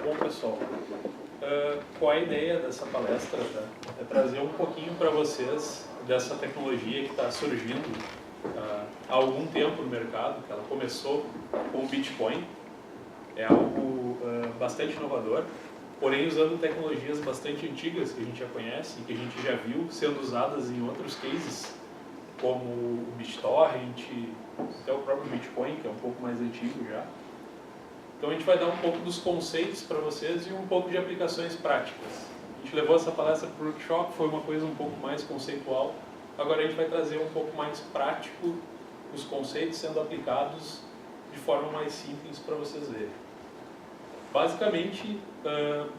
Bom, pessoal, qual é a ideia dessa palestra? Tá? É trazer um pouquinho para vocês dessa tecnologia que está surgindo há algum tempo no mercado, que ela começou com o Bitcoin, é algo bastante inovador, porém usando tecnologias bastante antigas que a gente já conhece e que a gente já viu sendo usadas em outros cases, como o BitTorrent, até o próprio Bitcoin, que é um pouco mais antigo já. Então a gente vai dar um pouco dos conceitos para vocês e um pouco de aplicações práticas. A gente levou essa palestra para o workshop, foi uma coisa um pouco mais conceitual. Agora a gente vai trazer um pouco mais prático os conceitos sendo aplicados de forma mais simples para vocês verem. Basicamente,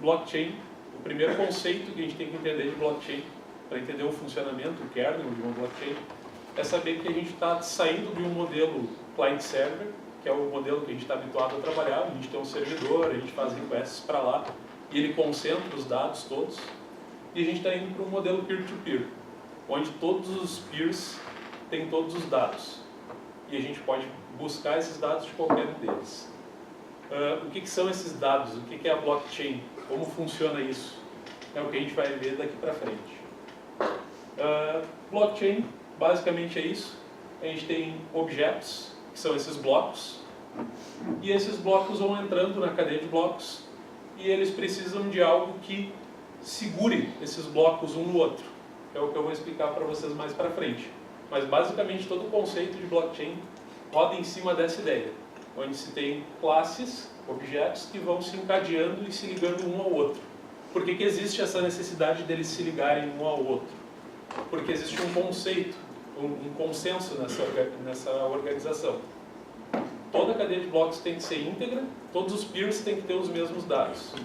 blockchain, o primeiro conceito que a gente tem que entender de blockchain, para entender o funcionamento, o kernel de uma blockchain, é saber que a gente está saindo de um modelo client-server, que é o modelo que a gente está habituado a trabalhar. A gente tem um servidor, a gente faz requests para lá, e ele concentra os dados todos, e a gente está indo para um modelo peer-to-peer, onde todos os peers têm todos os dados, e a gente pode buscar esses dados de qualquer um deles. O que são esses dados? O que é a blockchain? Como funciona isso? É o que a gente vai ver daqui para frente. Blockchain, basicamente é isso. A gente tem objetos, que são esses blocos, e esses blocos vão entrando na cadeia de blocos, e eles precisam de algo que segure esses blocos um no outro. É o que eu vou explicar para vocês mais para frente. Mas basicamente todo o conceito de blockchain roda em cima dessa ideia, onde se tem classes, objetos que vão se encadeando e se ligando um ao outro. Por que existe essa necessidade deles se ligarem um ao outro? Porque existe um conceito, um consenso nessa organização. Toda a cadeia de blocos tem que ser íntegra, todos os peers têm que ter os mesmos dados.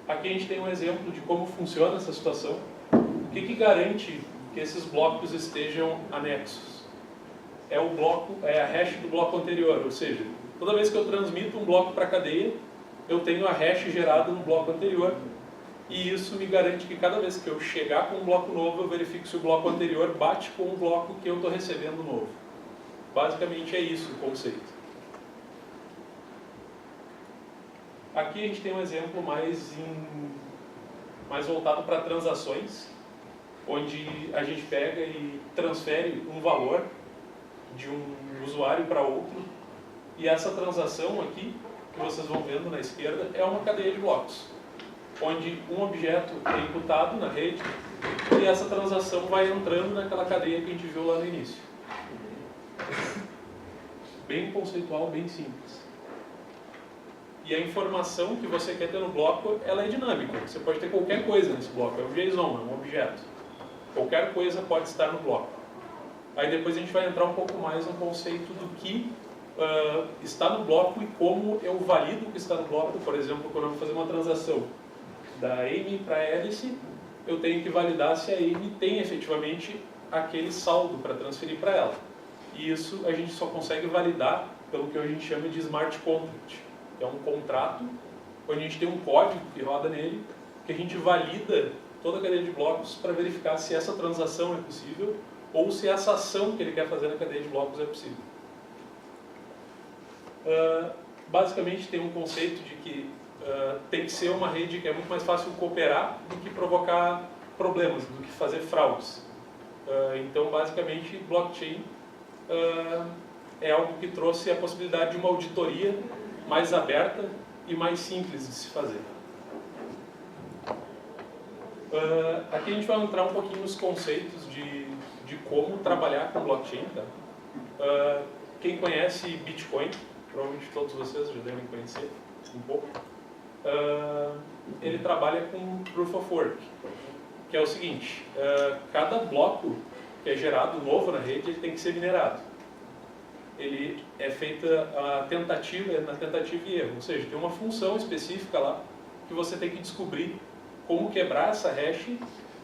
Aqui a gente tem um exemplo de como funciona essa situação. O que garante que esses blocos estejam anexos? É a hash do bloco anterior, ou seja, toda vez que eu transmito um bloco para a cadeia, eu tenho a hash gerada no bloco anterior, e isso me garante que cada vez que eu chegar com um bloco novo, eu verifico se o bloco anterior bate com o bloco que eu estou recebendo novo. Basicamente é isso o conceito. Aqui a gente tem um exemplo mais voltado para transações, onde a gente pega e transfere um valor de um usuário para outro, e essa transação aqui, que vocês vão vendo na esquerda, é uma cadeia de blocos, onde um objeto é imputado na rede e essa transação vai entrando naquela cadeia que a gente viu lá no início. Bem conceitual, bem simples. E a informação que você quer ter no bloco, ela é dinâmica. Você pode ter qualquer coisa nesse bloco, é um JSON, é um objeto. Qualquer coisa pode estar no bloco. Aí depois a gente vai entrar um pouco mais no conceito do que está no bloco e como eu valido o que está no bloco. Por exemplo, quando eu vou fazer uma transação da Amy para a Alice, eu tenho que validar se a Amy tem efetivamente aquele saldo para transferir para ela. E isso a gente só consegue validar pelo que a gente chama de smart contract. É um contrato onde a gente tem um código que roda nele, que a gente valida toda a cadeia de blocos para verificar se essa transação é possível ou se essa ação que ele quer fazer na cadeia de blocos é possível. Basicamente tem um conceito de que tem que ser uma rede que é muito mais fácil cooperar do que provocar problemas, do que fazer fraudes. Então, basicamente, blockchain é algo que trouxe a possibilidade de uma auditoria mais aberta e mais simples de se fazer. Aqui a gente vai entrar um pouquinho nos conceitos de como trabalhar com blockchain. Tá? Quem conhece Bitcoin, provavelmente todos vocês já devem conhecer um pouco, ele trabalha com Proof of Work, que é o seguinte: cada bloco que é gerado novo na rede, ele tem que ser minerado. Ele é feita na tentativa e erro, ou seja, tem uma função específica lá que você tem que descobrir como quebrar essa hash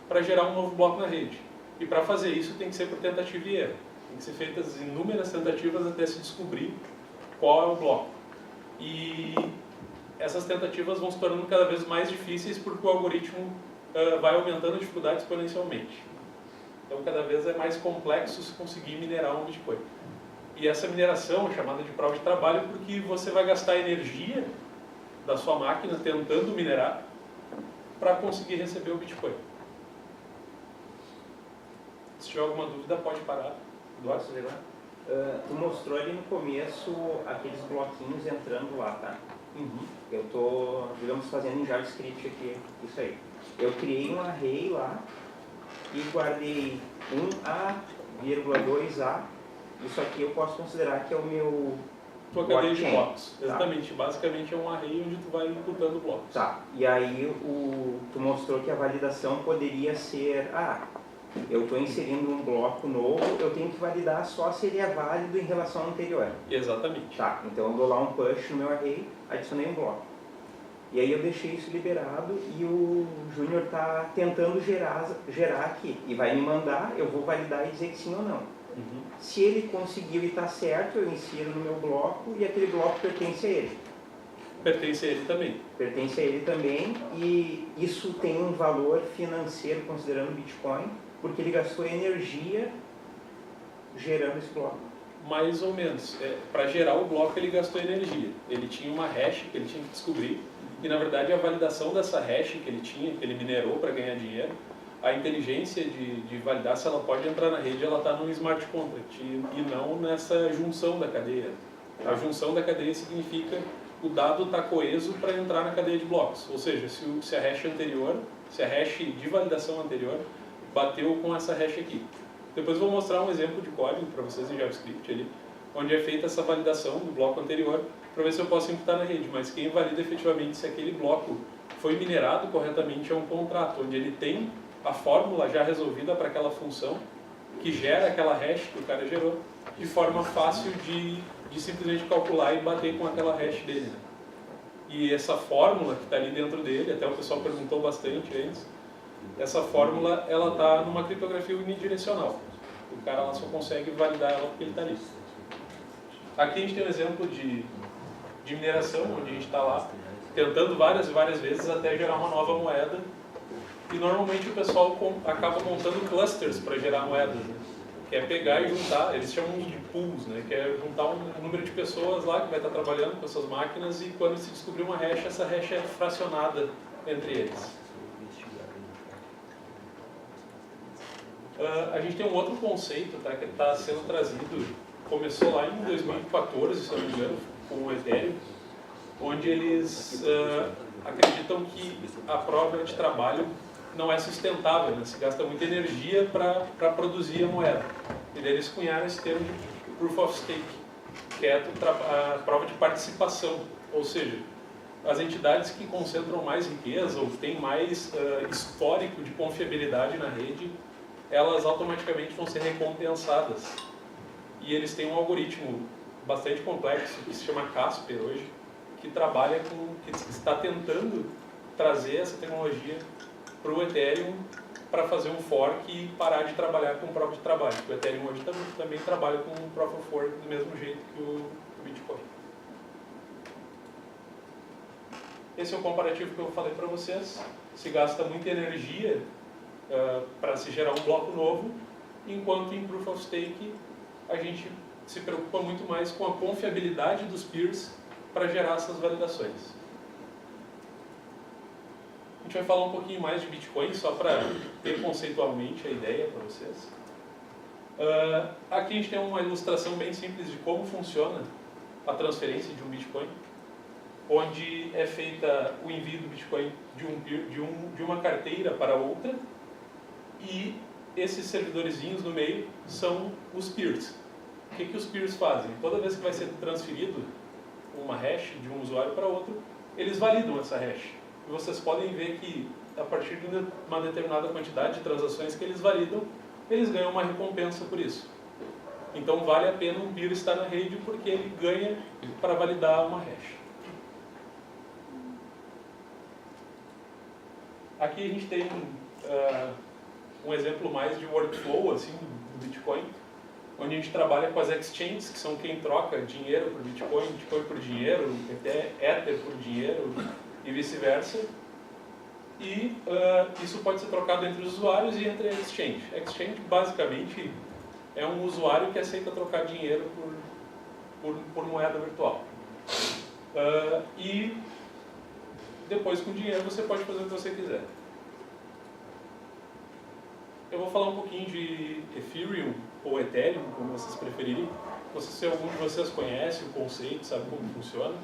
para gerar um novo bloco na rede. E para fazer isso tem que ser por tentativa e erro. Tem que ser feitas inúmeras tentativas até se descobrir qual é o bloco. E essas tentativas vão se tornando cada vez mais difíceis porque o algoritmo vai aumentando a dificuldade exponencialmente. Então cada vez é mais complexo se conseguir minerar um Bitcoin. E essa mineração é chamada de prova de trabalho porque você vai gastar energia da sua máquina tentando minerar para conseguir receber o Bitcoin. Se tiver alguma dúvida, pode parar. Posso levar? Tu mostrou ali no começo aqueles bloquinhos entrando lá, tá? Eu estou, digamos, fazendo em JavaScript aqui, isso aí. Eu criei um array lá e guardei 1A,2A. Isso aqui eu posso considerar que é o meu tua cadeia de blockchain. blocos. Exatamente. Tá. Basicamente é um array onde tu vai imputando blocos. Tá. E aí tu mostrou que a validação poderia ser... eu estou inserindo um bloco novo, eu tenho que validar só se ele é válido em relação ao anterior. Exatamente. Tá, então eu dou lá um push no meu array, adicionei um bloco. E aí eu deixei isso liberado e o Júnior está tentando gerar aqui. E vai me mandar, eu vou validar e dizer que sim ou não. Se ele conseguiu e está certo, eu insiro no meu bloco e aquele bloco pertence a ele. Pertence a ele também. Pertence a ele também e isso tem um valor financeiro considerando o Bitcoin, porque ele gastou energia gerando esse bloco. Mais ou menos. Para gerar o bloco ele gastou energia. Ele tinha uma hash que ele tinha que descobrir e na verdade a validação dessa hash que ele tinha, que ele minerou para ganhar dinheiro, a inteligência de validar se ela pode entrar na rede, ela está no smart contract e não nessa junção da cadeia. A junção da cadeia significa o dado está coeso para entrar na cadeia de blocos. Ou seja, se a hash anterior, se a hash de validação anterior bateu com essa hash aqui. Depois eu vou mostrar um exemplo de código para vocês em JavaScript ali, onde é feita essa validação do bloco anterior, para ver se eu posso imputar na rede. Mas quem valida efetivamente se aquele bloco foi minerado corretamente é um contrato, onde ele tem a fórmula já resolvida para aquela função, que gera aquela hash que o cara gerou, de forma fácil de simplesmente calcular e bater com aquela hash dele. Né? E essa fórmula que está ali dentro dele, até o pessoal perguntou bastante antes, essa fórmula ela está numa criptografia unidirecional. O cara lá só consegue validar ela porque ele está ali. Aqui a gente tem um exemplo de mineração, onde a gente está lá tentando várias e várias vezes até gerar uma nova moeda. E normalmente o pessoal acaba montando clusters para gerar moedas, né? Que é pegar e juntar, eles chamam de pools, né? Que é juntar um número de pessoas lá que vai estar trabalhando com essas máquinas e quando se descobrir uma hash, essa hash é fracionada entre eles. A gente tem um outro conceito, tá, que está sendo trazido, começou lá em 2014, se eu não me engano, com o Ethereum, onde eles acreditam que a prova de trabalho não é sustentável, né? Se gasta muita energia para produzir a moeda. E daí eles cunharam esse termo de Proof of Stake, que é a prova de participação, ou seja, as entidades que concentram mais riqueza ou têm mais histórico de confiabilidade na rede, elas automaticamente vão ser recompensadas. E eles têm um algoritmo bastante complexo, que se chama Casper hoje, que trabalha que está tentando trazer essa tecnologia para o Ethereum para fazer um fork e parar de trabalhar com prova de trabalho. O Ethereum hoje também trabalha com Proof of Work do mesmo jeito que o Bitcoin. Esse é o comparativo que eu falei para vocês. Se gasta muita energia para se gerar um bloco novo, enquanto em Proof of Stake a gente se preocupa muito mais com a confiabilidade dos peers para gerar essas validações. A gente vai falar um pouquinho mais de Bitcoin, só para ter conceitualmente a ideia para vocês. Aqui a gente tem uma ilustração bem simples de como funciona a transferência de um Bitcoin, onde é feita o envio do Bitcoin de uma carteira para outra, e esses servidorzinhos no meio são os peers. O que os peers fazem? Toda vez que vai ser transferido uma hash de um usuário para outro, eles validam essa hash. E vocês podem ver que, a partir de uma determinada quantidade de transações que eles validam, eles ganham uma recompensa por isso. Então vale a pena um peer estar na rede porque ele ganha para validar uma hash. Aqui a gente tem um exemplo mais de workflow assim, do Bitcoin, onde a gente trabalha com as exchanges, que são quem troca dinheiro por Bitcoin, Bitcoin por dinheiro, até Ether por dinheiro e vice-versa. E isso pode ser trocado entre os usuários e entre a exchange. A exchange, basicamente, é um usuário que aceita trocar dinheiro por moeda virtual. E Depois, com dinheiro, você pode fazer o que você quiser. Eu vou falar um pouquinho de Ethereum ou Ethereum, como vocês preferirem. Não sei se algum de vocês conhece o conceito, sabe como funciona.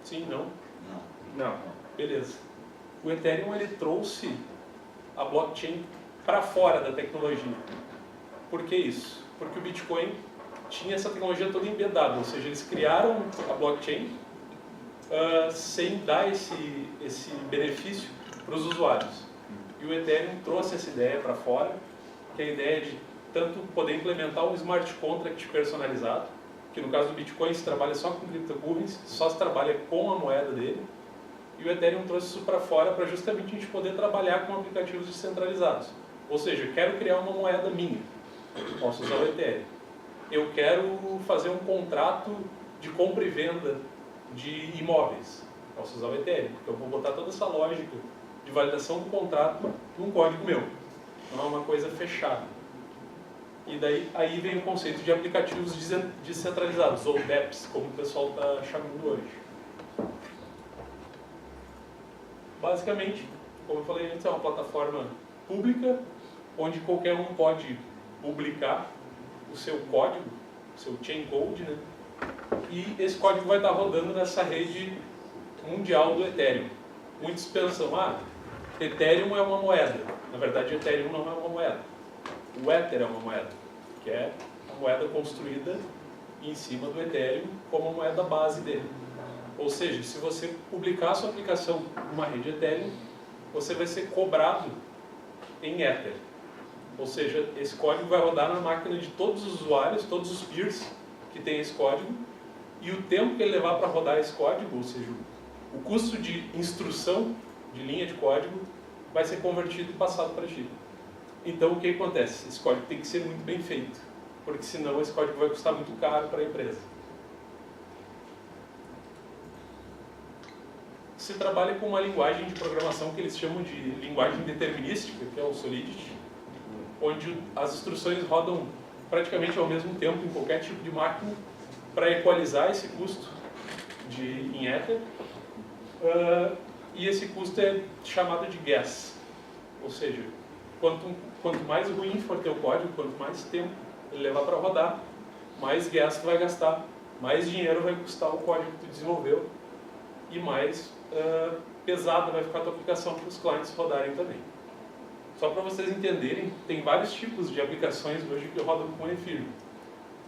Sim, não? Não. Beleza. O Ethereum ele trouxe a blockchain para fora da tecnologia. Por que isso? Porque o Bitcoin tinha essa tecnologia toda embedada, ou seja, eles criaram a blockchain sem dar esse benefício para os usuários. E o Ethereum trouxe essa ideia para fora, que é a ideia de tanto poder implementar um smart contract personalizado, que no caso do Bitcoin se trabalha só com cryptocurrency, só se trabalha com a moeda dele, e o Ethereum trouxe isso para fora para justamente a gente poder trabalhar com aplicativos descentralizados. Ou seja, eu quero criar uma moeda minha, posso usar o Ethereum. Eu quero fazer um contrato de compra e venda de imóveis, posso usar o Ethereum, porque eu vou botar toda essa lógica de validação do contrato num código meu, não é uma coisa fechada. E daí aí vem o conceito de aplicativos descentralizados, ou dApps, como o pessoal está chamando hoje. Basicamente, como eu falei antes, é uma plataforma pública, onde qualquer um pode publicar o seu código, o seu chain code, né? E esse código vai estar rodando nessa rede mundial do Ethereum. Muitos pensam, Ethereum é uma moeda. Na verdade, Ethereum não é uma moeda. O Ether é uma moeda, que é a moeda construída em cima do Ethereum como a moeda base dele. Ou seja, se você publicar a sua aplicação numa rede Ethereum, você vai ser cobrado em Ether. Ou seja, esse código vai rodar na máquina de todos os usuários, todos os peers que têm esse código, e o tempo que ele levar para rodar esse código, ou seja, o custo de instrução de linha de código, vai ser convertido e passado para ti. Então, o que acontece? Esse código tem que ser muito bem feito, porque senão esse código vai custar muito caro para a empresa. Se trabalha com uma linguagem de programação que eles chamam de linguagem determinística, que é o Solidity, onde as instruções rodam praticamente ao mesmo tempo em qualquer tipo de máquina para equalizar esse custo em Ether. E esse custo é chamado de gas, ou seja, quanto mais ruim for teu código, quanto mais tempo ele levar para rodar, mais gas tu vai gastar, mais dinheiro vai custar o código que tu desenvolveu e mais pesada vai ficar a tua aplicação para os clientes rodarem também. Só para vocês entenderem, tem vários tipos de aplicações hoje que rodam com Ethereum.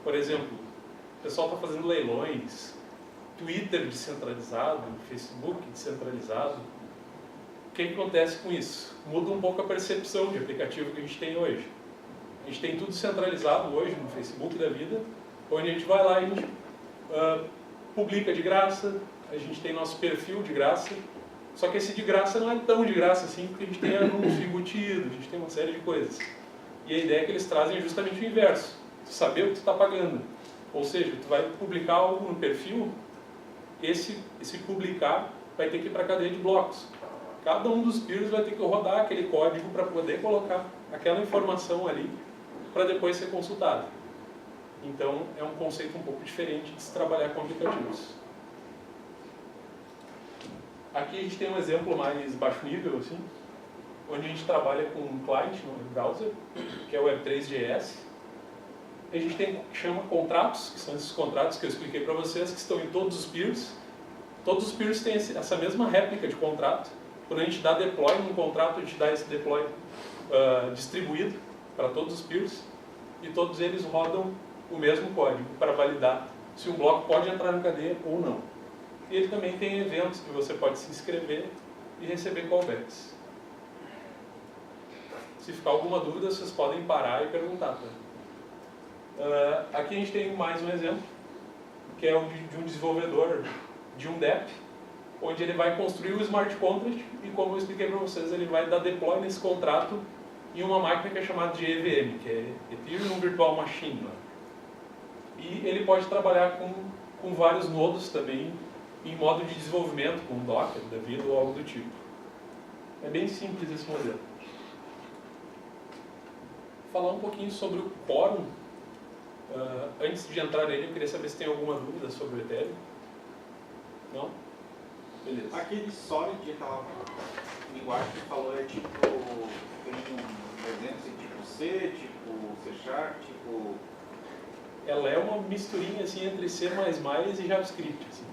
Por exemplo, o pessoal está fazendo leilões, Twitter descentralizado, Facebook descentralizado. O que acontece com isso? Muda um pouco a percepção de aplicativo que a gente tem hoje. A gente tem tudo centralizado hoje no Facebook da vida, onde a gente vai lá e a gente publica de graça, a gente tem nosso perfil de graça, só que esse de graça não é tão de graça assim, porque a gente tem anúncio embutido, a gente tem uma série de coisas. E a ideia é que eles trazem justamente o inverso, saber o que tu está pagando. Ou seja, tu vai publicar algo no perfil, esse publicar vai ter que ir para a cadeia de blocos. Cada um dos peers vai ter que rodar aquele código para poder colocar aquela informação ali para depois ser consultado. Então, é um conceito um pouco diferente de se trabalhar com aplicativos. Aqui a gente tem um exemplo mais baixo nível, assim, onde a gente trabalha com um client no browser, que é o Web3.js. A gente tem o que chama contratos, que são esses contratos que eu expliquei para vocês, que estão em todos os peers. Todos os peers têm essa mesma réplica de contrato. Quando a gente dá deploy num contrato, a gente dá esse deploy distribuído para todos os peers, e todos eles rodam o mesmo código para validar se um bloco pode entrar na cadeia ou não. E ele também tem eventos que você pode se inscrever e receber callbacks. Se ficar alguma dúvida, vocês podem parar e perguntar. Tá? Aqui a gente tem mais um exemplo, que é o de um desenvolvedor de um dApp, onde ele vai construir o smart contract e, como eu expliquei para vocês, ele vai dar deploy nesse contrato em uma máquina que é chamada de EVM, que é Ethereum Virtual Machine. Né? E ele pode trabalhar com vários nodos também, em modo de desenvolvimento, com Docker da vida ou algo do tipo. É bem simples esse modelo. Falar um pouquinho sobre o Quorum. Antes de entrar nele, eu queria saber se tem alguma dúvida sobre o Ethereum. Não? Beleza. Aquele Solid, aquela linguagem que falou, é tipo, tem um exemplo assim, tipo C, tipo C Sharp, tipo... Ela é uma misturinha assim entre C++ e JavaScript. Assim.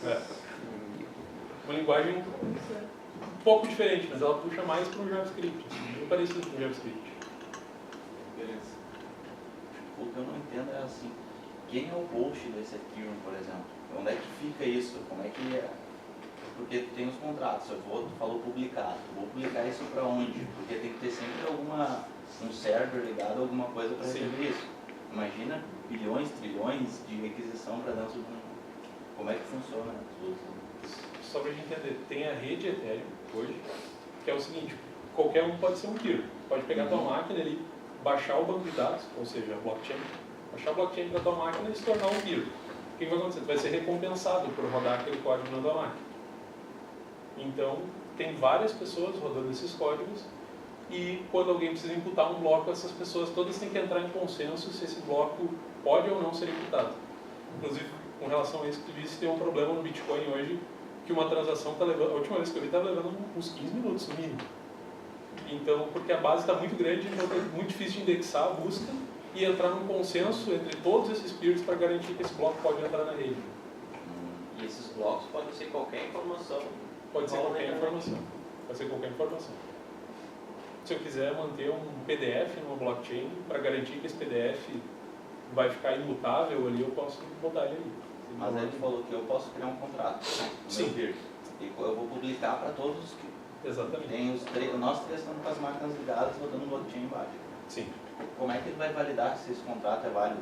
É. Uma linguagem um pouco diferente, mas ela puxa mais para o JavaScript, assim, muito parecido com o JavaScript. Beleza. O que eu não entendo é assim, quem é o host desse Ethereum, por exemplo? Onde é que fica isso? Como é que é? Porque tem os contratos, tu falou publicar. Vou publicar isso para onde? Porque tem que ter sempre um server ligado a alguma coisa para receber isso. Imagina bilhões, trilhões de requisição para dentro de um... Como é que funciona tudo? Só para a gente entender, tem a rede Ethereum hoje, que é o seguinte, qualquer um pode ser um peer. Pode pegar a tua máquina ali, baixar o banco de dados, ou seja, a blockchain, baixar a blockchain para a tua máquina e se tornar um peer. O que vai acontecer? Tu vai ser recompensado por rodar aquele código na tua máquina. Então, tem várias pessoas rodando esses códigos e quando alguém precisa imputar um bloco, essas pessoas todas têm que entrar em consenso se esse bloco pode ou não ser imputado. Inclusive, com relação a isso que tu disse, tem um problema no Bitcoin hoje, que uma transação está levando, a última vez que eu vi, estava levando uns 15 minutos no mínimo. Então, porque a base está muito grande, então é muito difícil de indexar a busca e entrar num consenso entre todos esses peers para garantir que esse bloco pode entrar na rede. E esses blocos podem ser qualquer informação. Pode ser qualquer informação. Pode ser qualquer informação. Se eu quiser manter um PDF numa blockchain, para garantir que esse PDF vai ficar imutável ali, eu posso botar ele ali. Mas aí tu falou que eu posso criar um contrato. Sim. E eu vou publicar para todos os que... Exatamente. Tem nós três estamos com as máquinas ligadas, rodando um blockchain embaixo. Sim. Como é que ele vai validar se esse contrato é válido?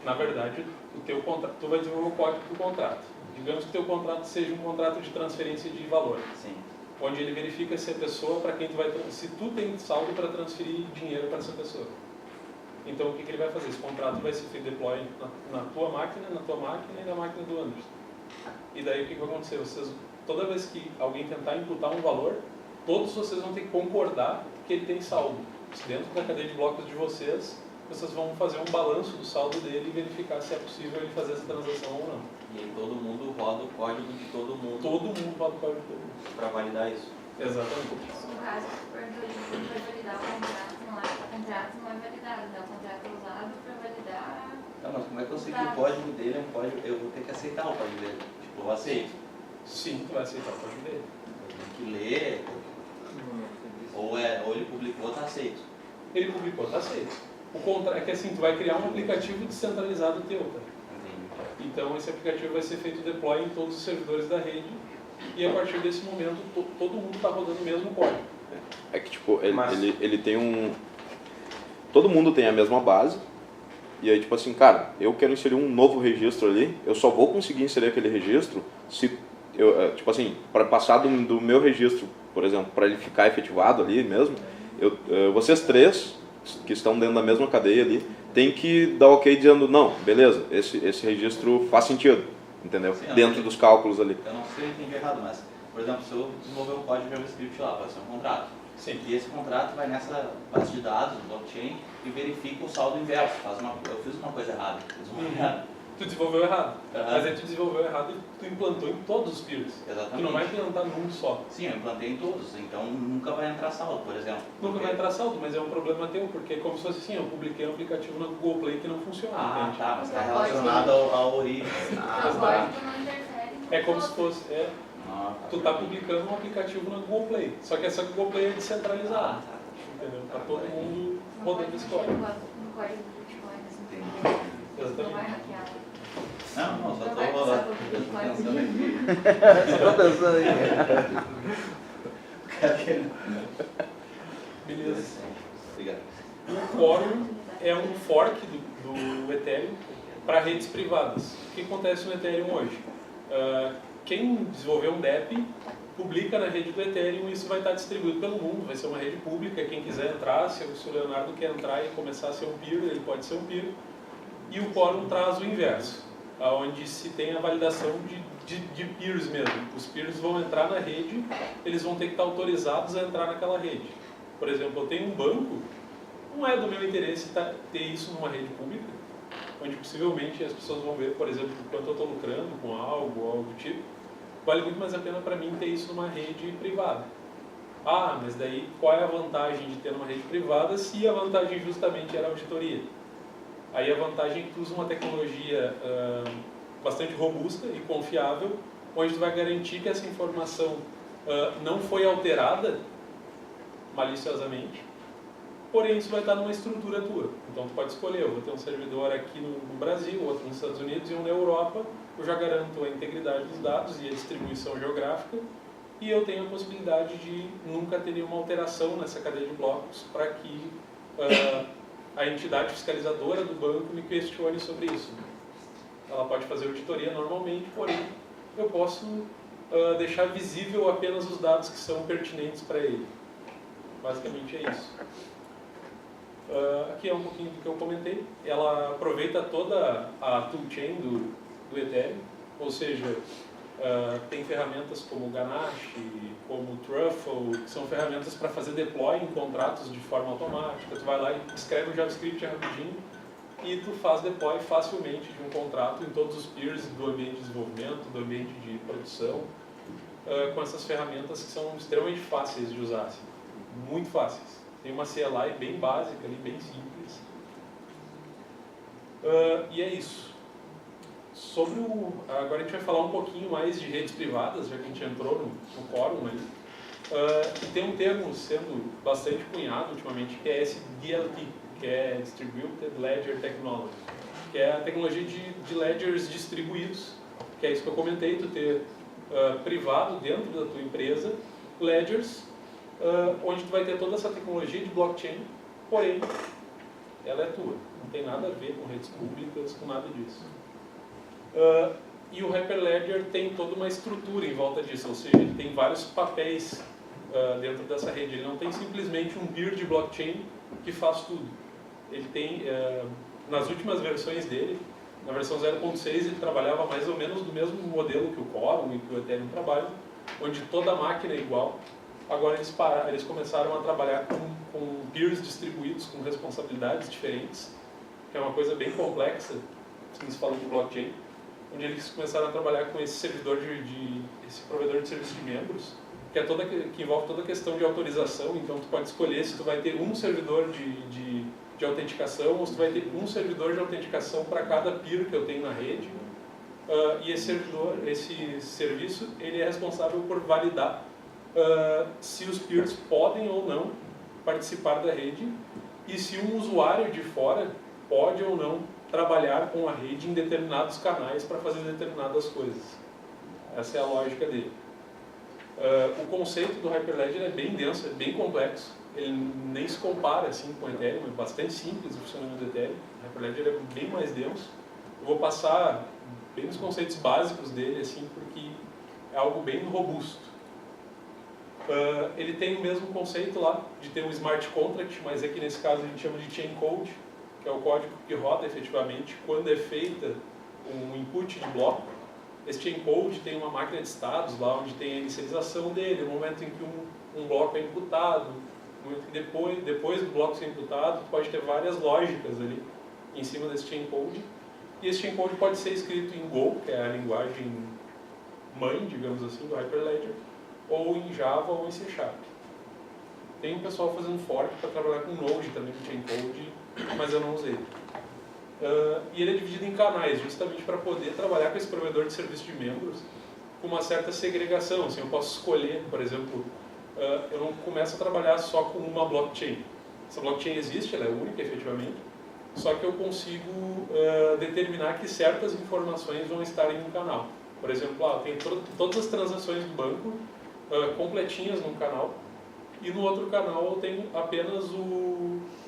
Na verdade, o teu contrato, tu vai desenvolver o código do contrato. Digamos que o teu contrato seja um contrato de transferência de valor. Sim. Onde ele verifica se a pessoa para quem tu vai se tu tem saldo para transferir dinheiro para essa pessoa. Então o que ele vai fazer? Esse contrato vai ser feito deploy na tua máquina e na máquina do Anderson. E daí o que vai acontecer? Toda vez que alguém tentar imputar um valor, todos vocês vão ter que concordar que ele tem saldo. Dentro da cadeia de blocos de vocês vão fazer um balanço do saldo dele e verificar se é possível ele fazer essa transação ou não. E aí todo mundo roda o código de todo mundo. Todo mundo roda o código de todo mundo. Para validar isso. Exatamente. No caso, tu perguntou de como vai validar o contrato, o contrato não é validado, né? O contrato é usado para validar. Tá, mas como é que eu sei que o código dele é um código, eu vou ter que aceitar o código dele? Tipo, eu aceito. Sim, tu vai aceitar o código dele. Eu tenho que ler, ou ele publicou, tá aceito. Ele publicou, tá aceito. O contrato é que assim, tu vai criar um aplicativo descentralizado teu, tá? Entendi. Então esse aplicativo vai ser feito deploy em todos os servidores da rede e a partir desse momento todo mundo está rodando o mesmo código. É que tipo, ele tem um... Todo mundo tem a mesma base. E aí tipo assim, cara, eu quero inserir um novo registro ali, eu só vou conseguir inserir aquele registro se eu, tipo assim, para passar do meu registro, por exemplo, para ele ficar efetivado ali mesmo, vocês três que estão dentro da mesma cadeia ali, tem que dar ok dizendo, não, beleza, esse registro faz sentido, entendeu? Sim, dentro dos cálculos ali. Eu não sei se eu entendi errado, mas, por exemplo, se eu desenvolver um código de JavaScript lá, pode ser um contrato. Sim. E esse contrato vai nessa base de dados, blockchain, e verifica o saldo inverso. Eu fiz uma coisa errada. Tu desenvolveu errado. Uhum. Mas aí tu desenvolveu errado e tu implantou em todos os peers. Exatamente. Tu não vai implantar num só. Sim, eu implantei em todos, então nunca vai entrar saldo, por exemplo. Nunca vai entrar saldo, mas é um problema teu, porque é como se fosse assim, eu publiquei um aplicativo na Google Play que não funciona, Ah, entende? tá, mas está relacionado ao origem. O código não interfere no É como se código. fosse, Ah, tu tá publicando um aplicativo na Google Play, só que essa Google Play é descentralizada, tá. entendeu? Tá todo mundo Não rodando pode esse mexer código. no código do Bitcoin, assim, Entendi. não vai hackear. Não, só Não vai estou precisar do Bitcoin. pensando aqui. Só pensando aí. Beleza. Obrigado. O Quorum é um fork do Ethereum para redes privadas. O que acontece no Ethereum hoje? Quem desenvolveu um DEP publica na rede do Ethereum e isso vai estar distribuído pelo mundo, vai ser uma rede pública, quem quiser entrar, se o Leonardo quer entrar e começar a ser um peer, ele pode ser um peer. E o Quorum traz o inverso, onde se tem a validação de peers mesmo. Os peers vão entrar na rede, eles vão ter que estar autorizados a entrar naquela rede. Por exemplo, eu tenho um banco, não é do meu interesse ter isso numa rede pública, onde possivelmente as pessoas vão ver, por exemplo, quanto eu estou lucrando com algo ou algo do tipo, vale muito mais a pena para mim ter isso numa rede privada. Ah, mas daí qual é a vantagem de ter numa rede privada se a vantagem justamente era a auditoria? Aí a vantagem é que tu usa uma tecnologia bastante robusta e confiável, onde tu vai garantir que essa informação não foi alterada maliciosamente, porém isso vai estar numa estrutura tua. Então tu pode escolher, eu vou ter um servidor aqui no Brasil, outro nos Estados Unidos e um na Europa, eu já garanto a integridade dos dados e a distribuição geográfica, e eu tenho a possibilidade de nunca ter nenhuma alteração nessa cadeia de blocos para que a entidade fiscalizadora do banco me questione sobre isso. Ela pode fazer auditoria normalmente, porém eu posso deixar visível apenas os dados que são pertinentes para ele. Basicamente é isso. Aqui é um pouquinho do que eu comentei. Ela aproveita toda a toolchain do Ethereum, ou seja, tem ferramentas como Ganache, como Truffle, que são ferramentas para fazer deploy em contratos de forma automática. Tu vai lá e escreve o JavaScript rapidinho e tu faz deploy facilmente de um contrato em todos os peers do ambiente de desenvolvimento, do ambiente de produção, com essas ferramentas que são extremamente fáceis de usar, assim, muito fáceis. Tem uma CLI bem básica ali, bem simples. E é isso. Agora a gente vai falar um pouquinho mais de redes privadas, já que a gente entrou no quórum ali. E tem um termo sendo bastante cunhado ultimamente, que é esse DLT, que é Distributed Ledger Technology, que é a tecnologia de ledgers distribuídos, que é isso que eu comentei, tu ter privado dentro da tua empresa, ledgers, onde tu vai ter toda essa tecnologia de blockchain, porém, ela é tua, não tem nada a ver com redes públicas, com nada disso. E o Hyperledger tem toda uma estrutura em volta disso, ou seja, ele tem vários papéis dentro dessa rede. Ele não tem simplesmente um peer de blockchain que faz tudo. Ele tem, nas últimas versões dele, na versão 0.6, ele trabalhava mais ou menos do mesmo modelo que o Quorum e que o Ethereum trabalham, onde toda a máquina é igual. Agora eles começaram a trabalhar com peers distribuídos, com responsabilidades diferentes, que é uma coisa bem complexa, se se fala de blockchain, onde eles começaram a trabalhar com esse servidor esse provedor de serviço de membros, que envolve toda a questão de autorização. Então tu pode escolher se tu vai ter um servidor de autenticação ou se tu vai ter um servidor de autenticação para cada peer que eu tenho na rede. E esse serviço, ele é responsável por validar se os peers podem ou não participar da rede e se um usuário de fora pode ou não trabalhar com a rede em determinados canais para fazer determinadas coisas. Essa é a lógica dele. O conceito do Hyperledger é bem denso, é bem complexo. Ele nem se compara assim, com o Ethereum, é bastante simples o funcionamento do Ethereum. O Hyperledger é bem mais denso. Eu vou passar bem nos conceitos básicos dele, assim, porque é algo bem robusto. Ele tem o mesmo conceito lá de ter um smart contract, mas aqui nesse caso a gente chama de chain code, que é o código que roda efetivamente quando é feita um input de bloco. Esse chain code tem uma máquina de estados lá onde tem a inicialização dele, o momento em que um bloco é imputado, o momento que depois do bloco ser imputado, pode ter várias lógicas ali em cima desse chain code. E esse chain code pode ser escrito em Go, que é a linguagem mãe, digamos assim, do Hyperledger, ou em Java ou em C#. Tem um pessoal fazendo fork para trabalhar com Node também, com chain code, mas eu não usei. E ele é dividido em canais, justamente para poder trabalhar com esse provedor de serviço de membros com uma certa segregação. Assim, eu posso escolher, por exemplo, eu não começo a trabalhar só com uma blockchain. Essa blockchain existe, ela é única efetivamente, só que eu consigo determinar que certas informações vão estar em um canal. Por exemplo, eu tenho todas as transações do banco completinhas num canal, e no outro canal eu tenho apenas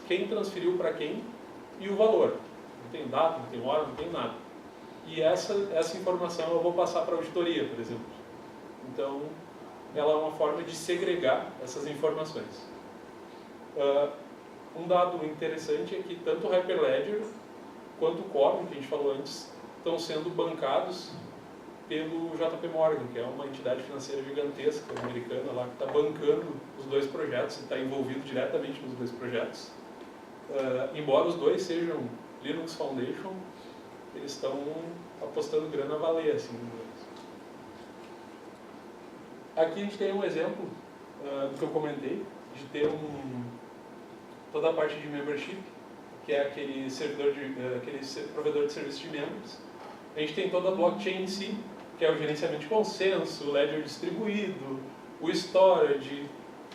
quem transferiu para quem e o valor. Não tem data, não tem hora, não tem nada. E essa informação eu vou passar para a auditoria, por exemplo. Então, ela é uma forma de segregar essas informações. Um dado interessante é que tanto o Hyperledger quanto o Quorum, que a gente falou antes, estão sendo bancados pelo JP Morgan, que é uma entidade financeira gigantesca americana lá, que está bancando os dois projetos e está envolvido diretamente nos dois projetos. Embora os dois sejam Linux Foundation, eles estão apostando grana a valer, assim. Aqui a gente tem um exemplo do que eu comentei, de ter toda a parte de membership, que é aquele provedor de serviço de membros. A gente tem toda a blockchain em si, que é o gerenciamento de consenso, o ledger distribuído, o storage,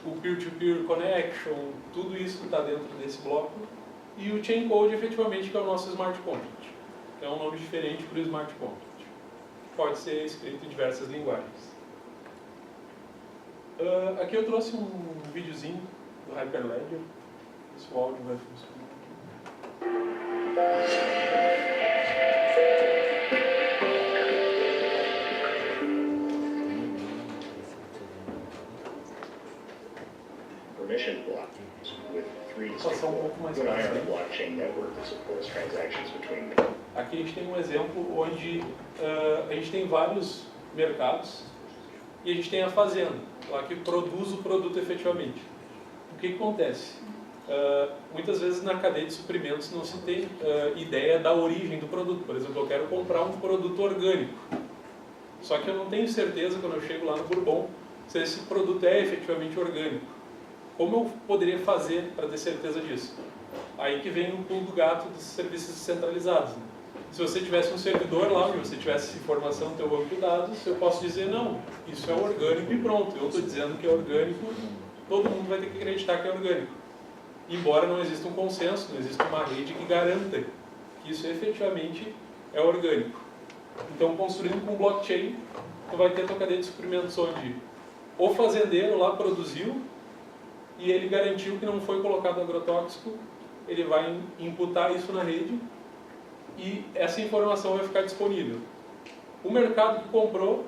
o peer-to-peer connection, tudo isso está dentro desse bloco. E o chain code, efetivamente, que é o nosso smart contract, que é um nome diferente para o smart contract. Pode ser escrito em diversas linguagens. Aqui eu trouxe um videozinho do Hyperledger. Se o áudio vai funcionar aqui. Permission block with 3 Passar um pouco mais good fácil, iron né? blockchain network that supports transactions between them. Aqui a gente tem um exemplo onde a gente tem vários mercados e a gente tem a fazenda, lá que produz o produto efetivamente. O que acontece? Muitas vezes na cadeia de suprimentos não se tem ideia da origem do produto. Por exemplo, eu quero comprar um produto orgânico, só que eu não tenho certeza quando eu chego lá no Bourbon se esse produto é efetivamente orgânico. Como eu poderia fazer para ter certeza disso? Aí que vem o pulo do gato dos serviços descentralizados, né? Se você tivesse um servidor lá, onde você tivesse informação no teu banco de dados, eu posso dizer, não, isso é orgânico e pronto. Eu estou dizendo que é orgânico, todo mundo vai ter que acreditar que é orgânico. Embora não exista um consenso, não exista uma rede que garanta que isso efetivamente é orgânico. Então, construindo com blockchain, tu vai ter a tua cadeia de suprimentos onde o fazendeiro lá produziu e ele garantiu que não foi colocado agrotóxico, ele vai imputar isso na rede e essa informação vai ficar disponível. O mercado que comprou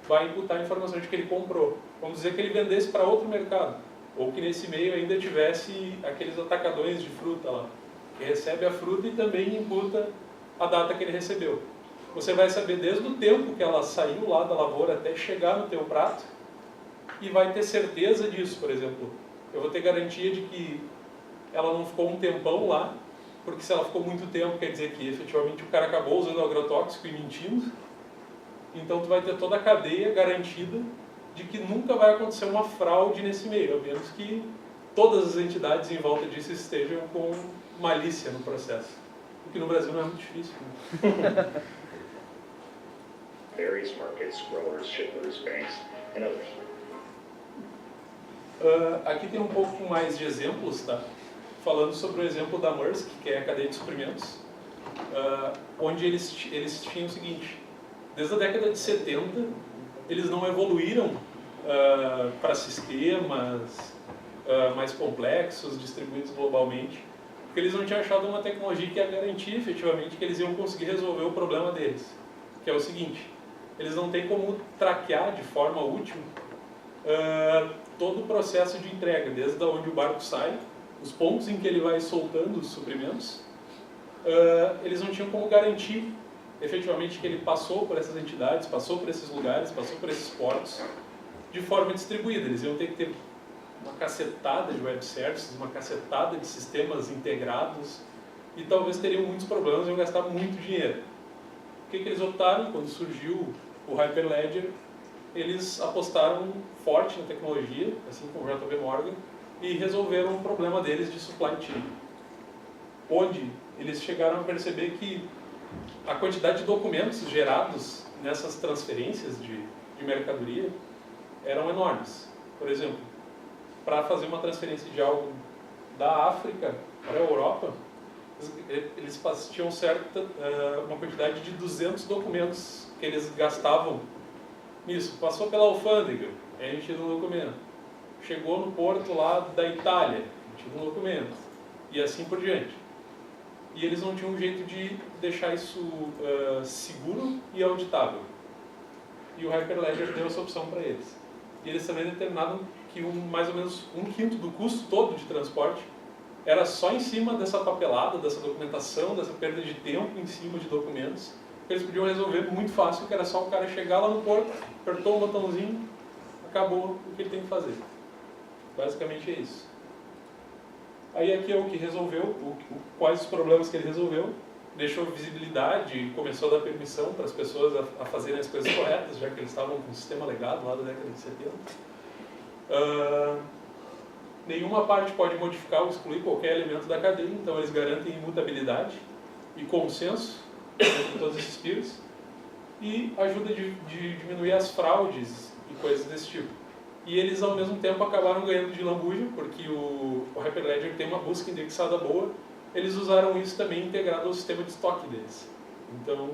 vai imputar a informação de que ele comprou. Vamos dizer que ele vendesse para outro mercado, ou que nesse meio ainda tivesse aqueles atacadões de fruta lá, que recebe a fruta e também imputa a data que ele recebeu. Você vai saber desde o tempo que ela saiu lá da lavoura até chegar no teu prato e vai ter certeza disso. Por exemplo, eu vou ter garantia de que ela não ficou um tempão lá, porque se ela ficou muito tempo, quer dizer que efetivamente o cara acabou usando agrotóxico e mentindo. Então tu vai ter toda a cadeia garantida de que nunca vai acontecer uma fraude nesse meio, a menos que todas as entidades em volta disso estejam com malícia no processo. O que no Brasil não é muito difícil, né? Various markets, growers, shippers, banks, and others. Aqui tem um pouco mais de exemplos, tá? Falando sobre o exemplo da Maersk, que é a cadeia de suprimentos, onde eles tinham o seguinte: desde a década de 70, eles não evoluíram para sistemas mais complexos, distribuídos globalmente, porque eles não tinham achado uma tecnologia que ia garantir efetivamente que eles iam conseguir resolver o problema deles, que é o seguinte: eles não têm como traquear de forma útil todo o processo de entrega, desde onde o barco sai, os pontos em que ele vai soltando os suprimentos. Eles não tinham como garantir efetivamente que ele passou por essas entidades, passou por esses lugares, passou por esses portos de forma distribuída. Eles iam ter que ter uma cacetada de web services, uma cacetada de sistemas integrados e talvez teriam muitos problemas e iam gastar muito dinheiro. O que eles optaram? Quando surgiu o Hyperledger, eles apostaram forte na tecnologia, assim como o JP Morgan, e resolveram o problema deles de supply chain, onde eles chegaram a perceber que a quantidade de documentos gerados nessas transferências de mercadoria eram enormes. Por exemplo, para fazer uma transferência de algo da África para a Europa, eles tinham uma quantidade de 200 documentos que eles gastavam nisso. Passou pela alfândega, a gente tira um documento. Chegou no porto lá da Itália, a gente tira um documento. E assim por diante. E eles não tinham um jeito de deixar isso seguro e auditável. E o Hyperledger deu essa opção para eles. E eles também determinaram que mais ou menos 1/5 do custo todo de transporte era só em cima dessa papelada, dessa documentação, dessa perda de tempo em cima de documentos, que eles podiam resolver muito fácil, que era só o cara chegar lá no porto, apertou um botãozinho, acabou o que ele tem que fazer. Basicamente é isso. Aí aqui é o que resolveu, quais os problemas que ele resolveu. deixou visibilidade, começou a dar permissão para as pessoas a fazerem as coisas corretas, já que eles estavam com um sistema legado lá da década de 70. Nenhuma parte pode modificar ou excluir qualquer elemento da cadeia, então eles garantem imutabilidade e consenso entre todos esses peers e ajuda de diminuir as fraudes e coisas desse tipo. E eles, ao mesmo tempo, acabaram ganhando de lambuja, porque o Hyperledger tem uma busca indexada boa. Eles usaram isso também integrado ao sistema de estoque deles. Então,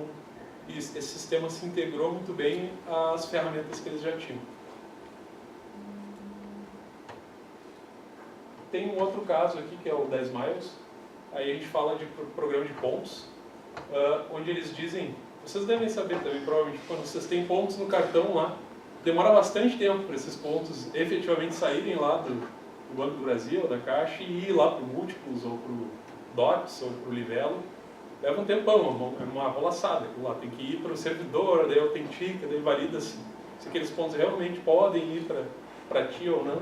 esse sistema se integrou muito bem às ferramentas que eles já tinham. Tem um outro caso aqui, que é o 10 Miles. Aí a gente fala de programa de pontos, onde eles dizem... Vocês devem saber também, provavelmente, quando vocês têm pontos no cartão lá, demora bastante tempo para esses pontos efetivamente saírem lá do Banco do Brasil, da Caixa, e ir lá para o Múltiplos, ou para o DOTS, ou para o Livelo. Leva um tempão, é uma rolaçada. Lá tem que ir para o servidor, daí autentica, daí valida se aqueles pontos realmente podem ir para ti ou não.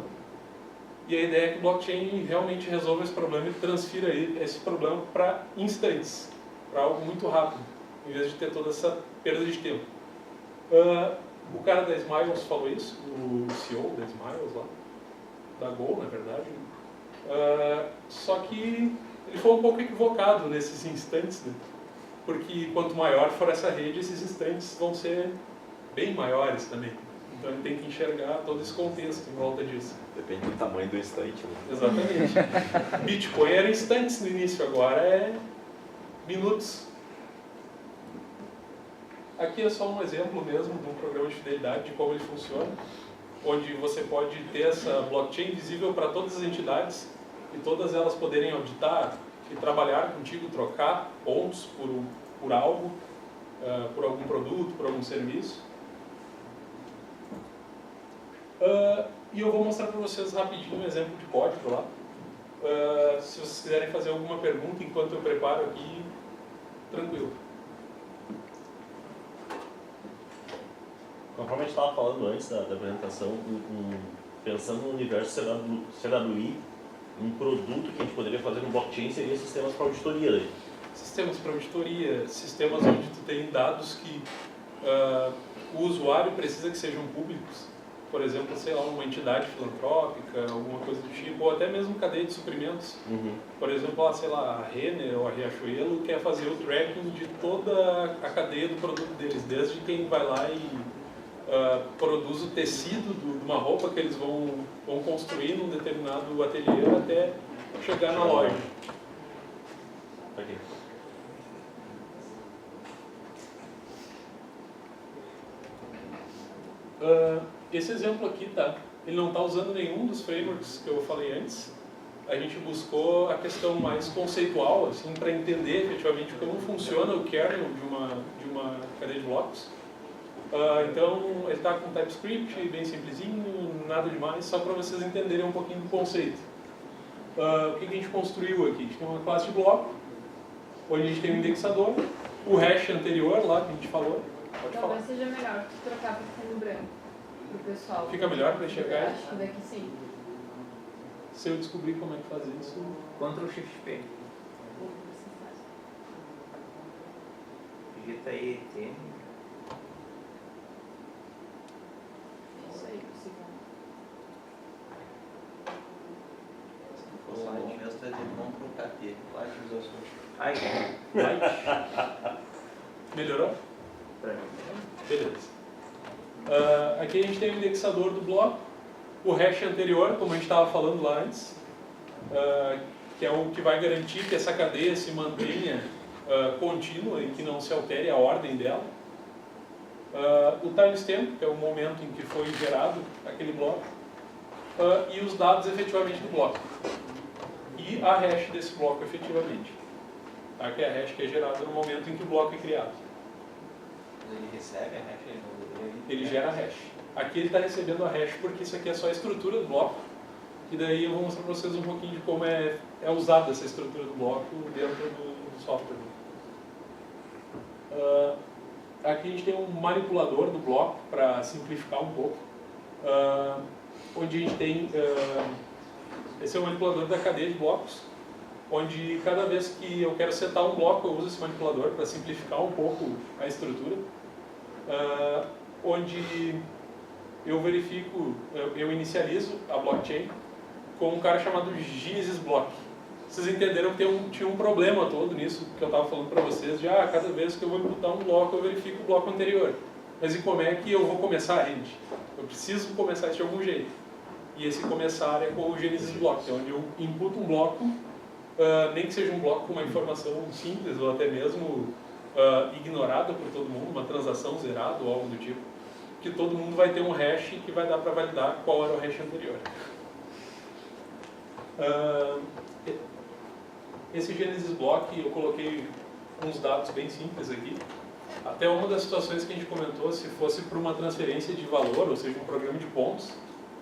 E a ideia é que o blockchain realmente resolva esse problema e transfira esse problema para instantes, para algo muito rápido, em vez de ter toda essa perda de tempo. O cara da Smiles falou isso, o CEO da Smiles lá, da Gol, na verdade. Só que ele foi um pouco equivocado nesses instantes, né? Porque quanto maior for essa rede, esses instantes vão ser bem maiores também. Então ele tem que enxergar todo esse contexto em volta disso. Depende do tamanho do instante, né? Exatamente. Bitcoin era instantes no início, agora é minutos. Aqui é só um exemplo mesmo de um programa de fidelidade, de como ele funciona, onde você pode ter essa blockchain visível para todas as entidades e todas elas poderem auditar e trabalhar contigo, trocar pontos por algo, por algum produto, por algum serviço. E eu vou mostrar para vocês rapidinho um exemplo de código lá. Se vocês quiserem fazer alguma pergunta enquanto eu preparo aqui, tranquilo. Conforme a gente estava falando antes da apresentação, pensando no universo CWI, um produto que a gente poderia fazer no blockchain seria sistemas para auditoria. Daí. Sistemas para auditoria, sistemas onde tu tem dados que o usuário precisa que sejam públicos. Por exemplo, sei lá, uma entidade filantrópica, alguma coisa do tipo, ou até mesmo cadeia de suprimentos. Por exemplo, sei lá, a Renner ou a Riachuelo quer fazer o tracking de toda a cadeia do produto deles, desde quem vai lá e produz o tecido de uma roupa que eles vão construir num determinado ateliê até chegar na loja. Okay. Esse exemplo aqui, tá? Ele não está usando nenhum dos frameworks que eu falei antes. A gente buscou a questão mais conceitual, assim, para entender efetivamente como funciona o kernel de uma cadeia de blocos. Então, ele está com TypeScript, bem simplesinho, nada demais, só para vocês entenderem um pouquinho do conceito. O que a gente construiu aqui? A gente tem uma classe de bloco, onde a gente tem um indexador, o hash anterior lá que a gente falou. Pode falar. Talvez seja melhor trocar para fundo branco, para o pessoal. Fica melhor para enxergar? Acho que daqui sim. Se eu descobrir como é que faz isso... Ctrl+Shift+P. Digita ET. Isso aí, possível. O bom mesmo é de Ctrl KT, lá que usa as coisas. Ai, Light. Melhorou? pra mim. Beleza. Aqui a gente tem o indexador do bloco, o hash anterior, como a gente estava falando lá antes, que é o que vai garantir que essa cadeia se mantenha contínua e que não se altere a ordem dela. O timestamp, que é o momento em que foi gerado aquele bloco, e os dados efetivamente do bloco. E a hash desse bloco efetivamente, tá? Que é a hash que é gerada no momento em que o bloco é criado. Ele recebe a hash? Ele gera a hash. Aqui ele está recebendo a hash porque isso aqui é só a estrutura do bloco. E daí eu vou mostrar para vocês um pouquinho de como é usada essa estrutura do bloco dentro do software. Aqui a gente tem um manipulador do bloco, para simplificar um pouco. Onde a gente tem... esse é o manipulador da cadeia de blocos. onde cada vez que eu quero setar um bloco, eu uso esse manipulador para simplificar um pouco a estrutura, onde eu verifico, eu inicializo a blockchain com um cara chamado Genesis Block. Vocês entenderam que tinha um problema todo nisso que eu estava falando para vocês, de cada vez que eu vou imputar um bloco, eu verifico o bloco anterior. Mas e como é que eu vou começar a rede? Eu preciso começar isso de algum jeito. E esse começar é com o Genesis Block, é onde eu imputo um bloco, nem que seja um bloco com uma informação simples ou até mesmo ignorada por todo mundo, uma transação zerada ou algo do tipo, que todo mundo vai ter um hash que vai dar para validar qual era o hash anterior. Esse Genesis Block eu coloquei uns dados bem simples aqui. Até uma das situações que a gente comentou, se fosse para uma transferência de valor, ou seja, um programa de pontos,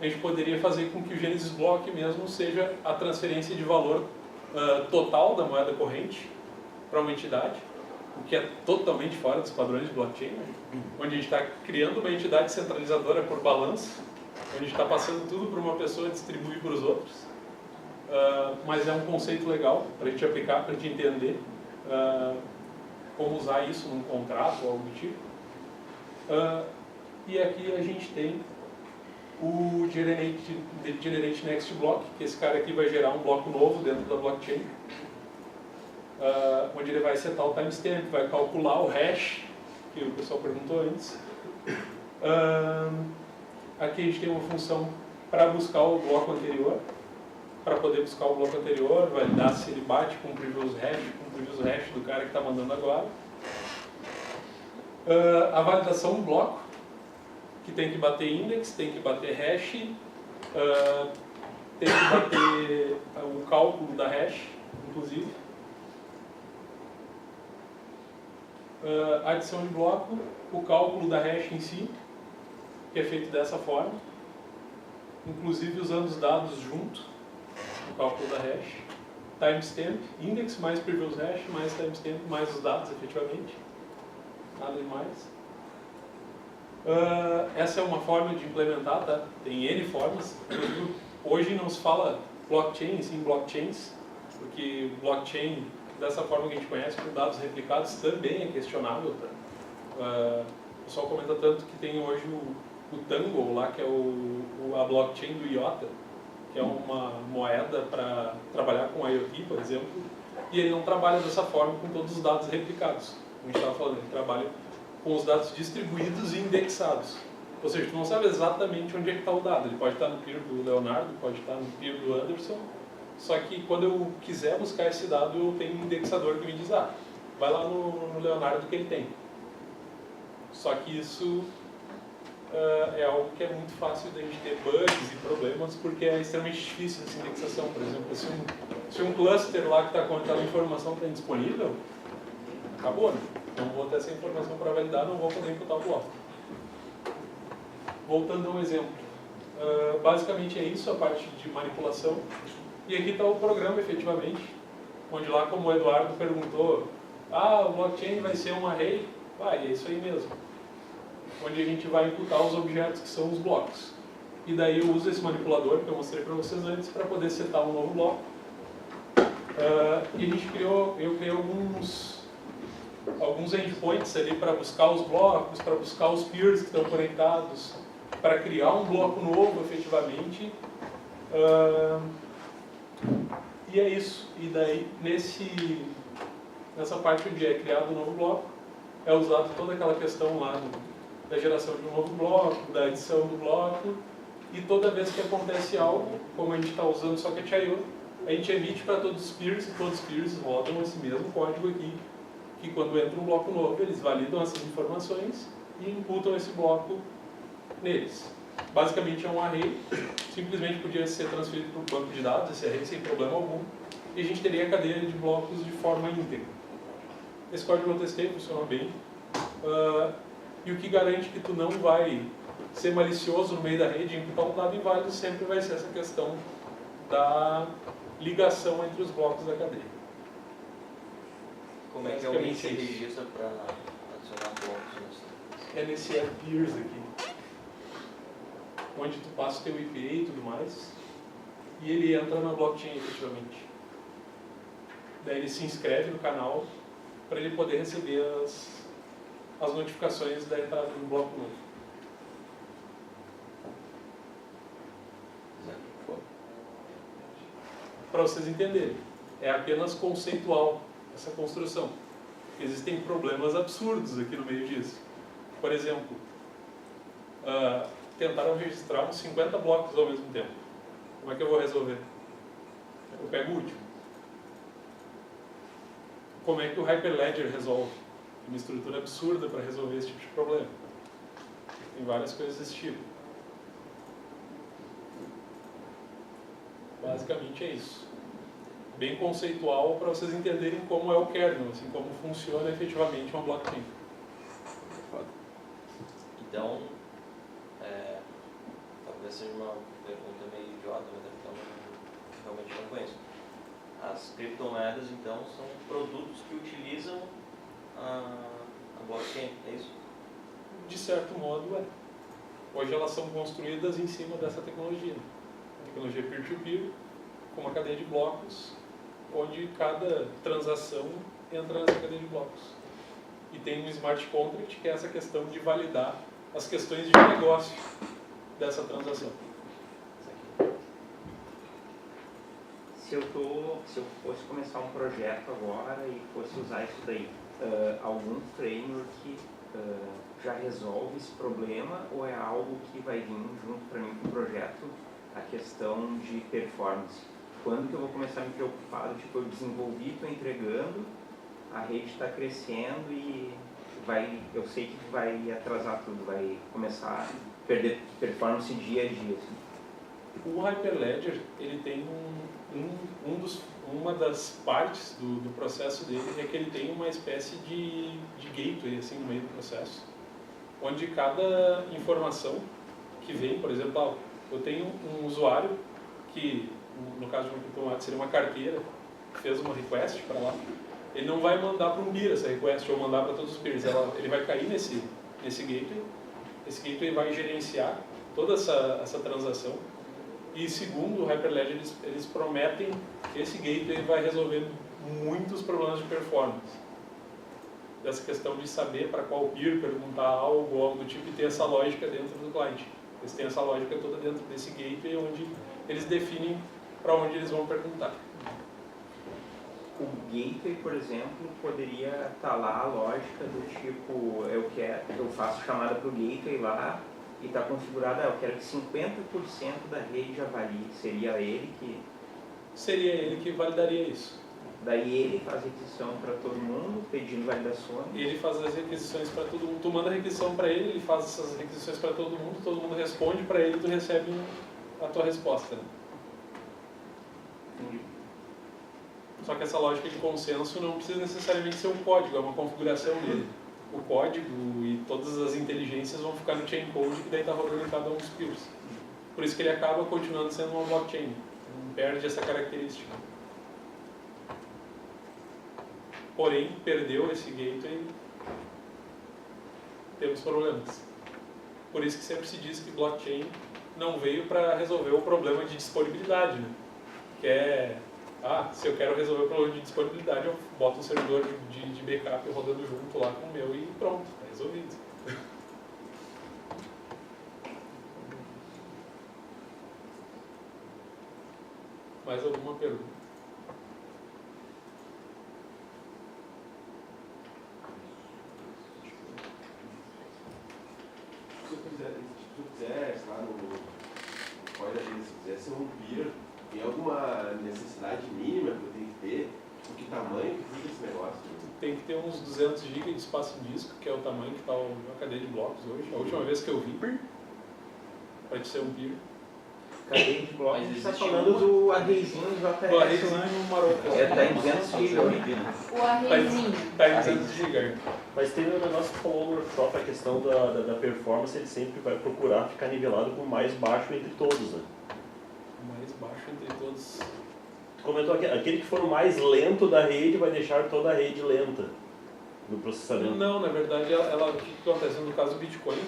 a gente poderia fazer com que o Genesis Block mesmo seja a transferência de valor total da moeda corrente para uma entidade, o que é totalmente fora dos padrões de blockchain, né? Onde a gente está criando uma entidade centralizadora por balanço, onde a gente está passando tudo para uma pessoa distribuir para os outros. Mas é um conceito legal para a gente aplicar, para a gente entender como usar isso num contrato ou algo do tipo. E aqui a gente tem o Generate Next Block, que esse cara aqui vai gerar um bloco novo dentro da blockchain, onde ele vai setar o timestamp, vai calcular o hash, que o pessoal perguntou antes. Aqui a gente tem uma função para buscar o bloco anterior, para poder buscar o bloco anterior, validar se ele bate com o previous hash do cara que está mandando agora. A validação do bloco, que tem que bater index, tem que bater hash, tem que bater o cálculo da hash, inclusive. Adição de bloco, o cálculo da hash em si, que é feito dessa forma, inclusive usando os dados junto, o cálculo da hash, timestamp, index mais previous hash, mais timestamp, mais os dados efetivamente, nada demais. Essa é uma forma de implementar, tá? Tem N formas. Hoje não se fala blockchain, sim blockchains, porque blockchain, dessa forma que a gente conhece, com dados replicados, também é questionável. Tá? O pessoal comenta tanto que tem hoje o Tango, lá, que é a blockchain do IOTA, que é uma moeda para trabalhar com IoT, por exemplo, e ele não trabalha dessa forma com todos os dados replicados. Como a gente estava falando, ele trabalha com os dados distribuídos e indexados. Ou seja, tu não sabe exatamente onde é que está o dado. Ele pode estar no peer do Leonardo, pode estar no peer do Anderson, só que quando eu quiser buscar esse dado, eu tenho um indexador que me diz, vai lá no Leonardo que ele tem. Só que isso é algo que é muito fácil de a gente ter bugs e problemas, porque é extremamente difícil essa indexação. Por exemplo, se um cluster lá que está com aquela informação está indisponível, acabou, né? Não vou ter essa informação para validar, não vou poder imputar o bloco. Voltando a um exemplo. Basicamente é isso, a parte de manipulação. E aqui está o programa, efetivamente, onde lá, como o Eduardo perguntou, o blockchain vai ser um array? É isso aí mesmo. Onde a gente vai imputar os objetos que são os blocos. E daí eu uso esse manipulador que eu mostrei para vocês antes para poder setar um novo bloco. E a gente eu criei alguns endpoints ali para buscar os blocos, para buscar os peers que estão conectados, para criar um bloco novo, efetivamente. E é isso. E daí, nessa parte onde é criado um novo bloco, é usado toda aquela questão lá da geração de um novo bloco, da edição do bloco, e toda vez que acontece algo, como a gente está usando Socket.io, a gente emite para todos os peers, e todos os peers rodam esse mesmo código aqui, que quando entra um bloco novo, eles validam essas informações e imputam esse bloco neles. Basicamente é um array, simplesmente podia ser transferido para o banco de dados, esse array sem problema algum, e a gente teria a cadeia de blocos de forma íntegra. Esse código eu testei, funciona bem. E o que garante que tu não vai ser malicioso no meio da rede e imputar um dado inválido sempre vai ser essa questão da ligação entre os blocos da cadeia. Como é que alguém se registra para adicionar blocos? É nesse peers aqui, onde tu passa o teu IPA e tudo mais, e ele entra na blockchain efetivamente. daí ele se inscreve no canal para ele poder receber as notificações da entrada do bloco novo. Para vocês entenderem, é apenas conceitual essa construção. Existem problemas absurdos aqui no meio disso. Por exemplo, tentaram registrar uns 50 blocos ao mesmo tempo. Como é que eu vou resolver? Eu pego o último. Como é que o Hyperledger resolve? Uma estrutura absurda para resolver esse tipo de problema. Tem várias coisas desse tipo. Basicamente é isso. Bem conceitual para vocês entenderem como é o kernel, assim, como funciona efetivamente uma blockchain. Então, talvez seja uma pergunta meio idiota, mas então realmente não conheço. As criptomoedas, então, são produtos que utilizam a blockchain, é isso? De certo modo, é. Hoje elas são construídas em cima dessa tecnologia. Tecnologia peer-to-peer, com uma cadeia de blocos, onde cada transação entra nessa cadeia de blocos. E tem um smart contract, que é essa questão de validar as questões de negócio dessa transação. Se eu fosse começar um projeto agora e fosse usar isso daí, algum framework já resolve esse problema ou é algo que vai vir junto para mim com o projeto, a questão de performance? Quando que eu vou começar a me preocupar? Tipo, eu desenvolvi, estou entregando, a rede está crescendo e eu sei que vai atrasar tudo, vai começar a perder performance dia a dia. Assim. O Hyperledger, ele tem uma das partes do processo dele é que ele tem uma espécie de gateway assim, no meio do processo, onde cada informação que vem, por exemplo, eu tenho um usuário que, no caso de uma criptomoeda, seria uma carteira, que fez uma request para lá, ele não vai mandar para um peer essa request ou mandar para todos os peers, ele vai cair nesse gateway, esse gateway vai gerenciar toda essa transação. E segundo o Hyperledger, eles prometem que esse gateway vai resolver muitos problemas de performance. Dessa questão de saber para qual peer perguntar algo do tipo e ter essa lógica dentro do cliente. Eles têm essa lógica toda dentro desse gateway, onde eles definem para onde eles vão perguntar. O gateway, por exemplo, poderia estar lá a lógica do tipo, eu faço chamada para o gateway lá, e está configurado, eu quero que 50% da rede avalie, seria ele que... Seria ele que validaria isso. Daí ele faz requisição para todo mundo, pedindo validações. Ele faz as requisições para todo mundo, tu manda a requisição para ele, ele faz essas requisições para todo mundo responde para ele e tu recebe a tua resposta. Né? Entendi. Só que essa lógica de consenso não precisa necessariamente ser um código, é uma configuração dele. O código e todas as inteligências vão ficar no chain code que daí está rodando em cada um dos peers. Por isso que ele acaba continuando sendo uma blockchain, não perde essa característica. Porém, perdeu esse gateway, temos problemas. Por isso que sempre se diz que blockchain não veio para resolver o problema de disponibilidade, né? Que é, se eu quero resolver o problema de disponibilidade, eu boto um servidor de backup rodando junto lá com o meu e pronto, está resolvido. Mais alguma pergunta? Se tu quiser, lá no código, se quiser ser um peer, tem alguma necessidade mínima que eu tenho que ter? Que tamanho que fica esse negócio? Tem que ter uns 200 GB de espaço em disco, que é o tamanho que está a cadeia de blocos hoje. A última vez que eu vi, pode ser um peer. Cadeia de blocos, a gente está falando do arrayzinho JS. Do arrayzinho maroto. Está em 200 GB. O arrayzinho. Está em 200 GB. Mas tem um negócio que falou no workshop, a questão da performance, ele sempre vai procurar ficar nivelado com o mais baixo entre todos, né? O mais baixo entre todos. Tu comentou aquele que for o mais lento da rede vai deixar toda a rede lenta no processamento. Não, na verdade, o que acontece no caso do Bitcoin,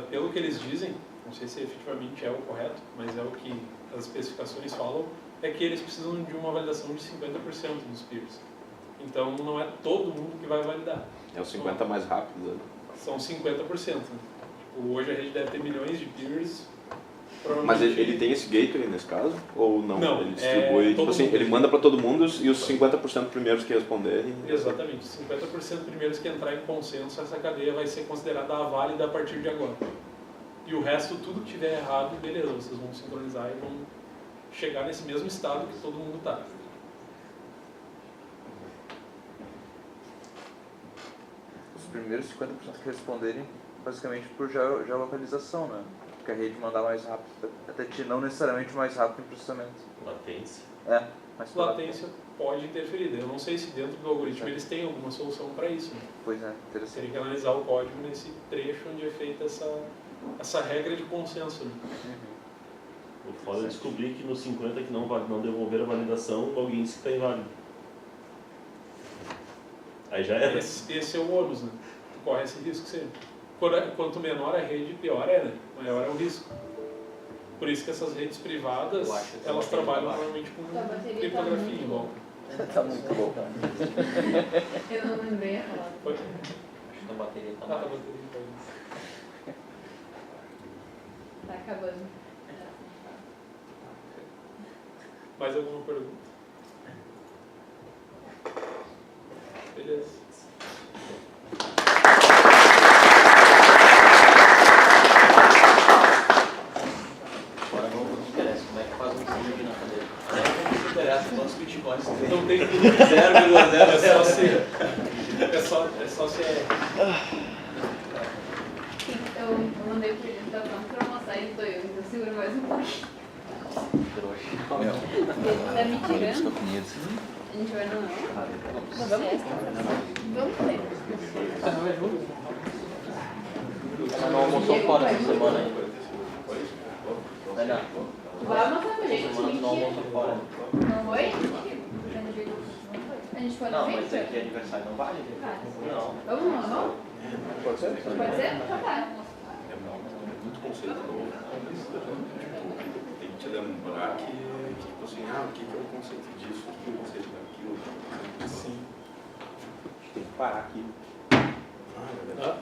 pelo que eles dizem, não sei se efetivamente é o correto, mas é o que as especificações falam, é que eles precisam de uma validação de 50% dos peers. Então não é todo mundo que vai validar. É os 50 mais rápidos, né? São 50%. Né? Tipo, hoje a rede deve ter milhões de peers. Mas ele tem esse gateway nesse caso? Ou não? Não, ele distribui, tipo assim, ele manda para todo mundo e os 50% primeiros que responderem. Exatamente. 50% primeiros que entrar em consenso, essa cadeia vai ser considerada a válida a partir de agora. E o resto, tudo que tiver errado, beleza, vocês vão sincronizar e vão chegar nesse mesmo estado que todo mundo está. Os primeiros 50% que responderem, basicamente por geolocalização, né? Porque a rede mandar mais rápido, até não necessariamente mais rápido em processamento. Latência. É, mas Latência pode interferir. Eu não sei se dentro do algoritmo eles têm alguma solução para isso. Né? Pois é, interessante. Teria que analisar o código nesse trecho onde é feita essa regra de consenso. Né? O foda é descobrir que nos 50 que não devolveram a validação, o login está inválido. Aí já era. Esse é o ônus, né? Tu corre esse risco sempre. Quanto menor a rede, pior é, né? Maior é o risco. Por isso que essas redes privadas, elas trabalham normalmente com criptografia em volta. Tá muito bom. Eu não lembrei a palavra. Acho que a bateria tá Tá, mais. a bateria tá. Tá acabando. Mais alguma pergunta? Beleza. Agora vamos pro que interessa. Como é que faz um vídeo na cadeira? Não interessa quantos bitcoins tem. Não tem 0,0. É só se é. Eu mandei pro ele, tá pronto pra almoçar e tô eu, então segura mais um pouquinho. Trouxa. Ele tá me tirando. A gente vai não? Vamos ver. Ela não almoçou fora essa semana ainda. Não. Vai almoçar com a gente, Semana não almoçou fora. Não foi? A gente foi no Não, mas evento? aqui aniversário não vale? Não. Vamos no normal? Pode ser? Pode ser? Então tá. É muito conceito novo. Tem que te lembrar que tipo assim, o que é o conceito disso, o que é o conceito daquilo. Sim. Tem que parar aqui. Ah, é verdade.